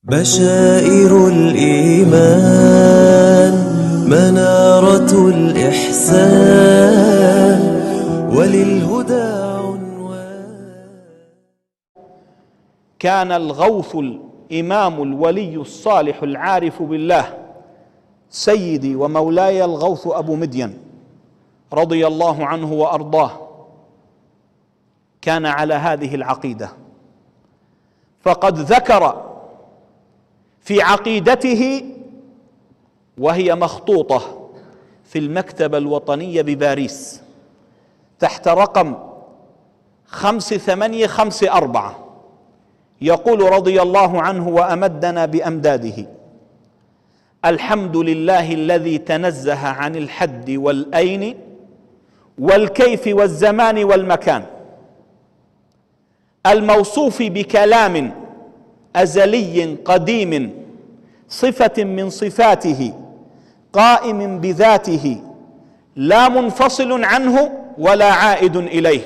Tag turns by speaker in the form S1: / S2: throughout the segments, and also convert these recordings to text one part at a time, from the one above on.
S1: بشائر الإيمان منارة الإحسان وللهدى عنوان.
S2: كان الغوث الإمام الولي الصالح العارف بالله سيدي ومولاي الغوث أبو مدين رضي الله عنه وأرضاه كان على هذه العقيدة، فقد ذكر في عقيدته وهي مخطوطة في المكتبة الوطنية بباريس تحت رقم 5854 يقول رضي الله عنه وأمدنا بأمداده: الحمد لله الذي تنزه عن الحد والأين والكيف والزمان والمكان، الموصوف بكلام أزلي قديم صفة من صفاته قائم بذاته لا منفصل عنه ولا عائد إليه،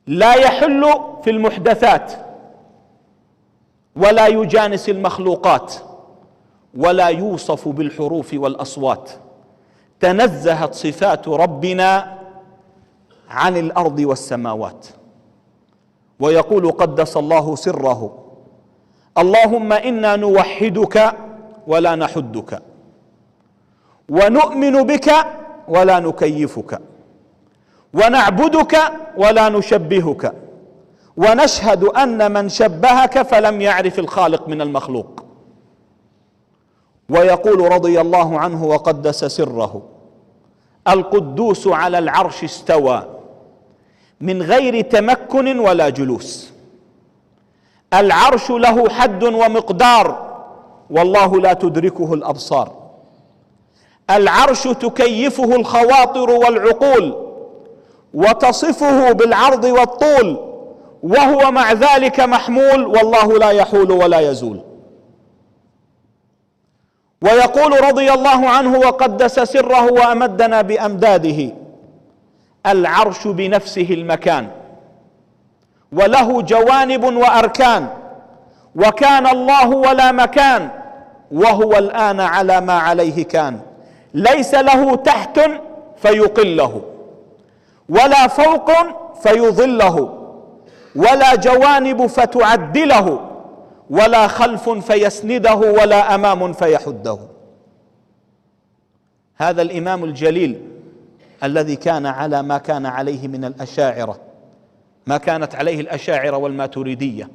S2: لا يحل في المحدثات ولا يجانس المخلوقات ولا يوصف بالحروف والأصوات. تنزهت صفات ربنا عن الأرض والسماوات. ويقول قدس الله سره: اللهم إنا نوحدك ولا نحدك، ونؤمن بك ولا نكيفك، ونعبدك ولا نشبهك، ونشهد أن من شبهك فلم يعرف الخالق من المخلوق. ويقول رضي الله عنه وقدس سره: القدوس على العرش استوى من غير تمكن ولا جلوس، العرش له حد ومقدار والله لا تدركه الأبصار، العرش تكيفه الخواطر والعقول وتصفه بالعرض والطول، وهو مع ذلك محمول والله لا يحول ولا يزول. ويقول رضي الله عنه وقدس سره وأمدنا بأمداده: العرش بنفسه المكان وله جوانب وأركان، وكان الله ولا مكان وهو الآن على ما عليه كان، ليس له تحت فيقله ولا فوق فيظله ولا جوانب فتعدله ولا خلف فيسنده ولا أمام فيحده. هذا الإمام الجليل الذي كان على ما كان عليه من الأشاعرة، ما كانت عليه الأشاعرة والماتريدية،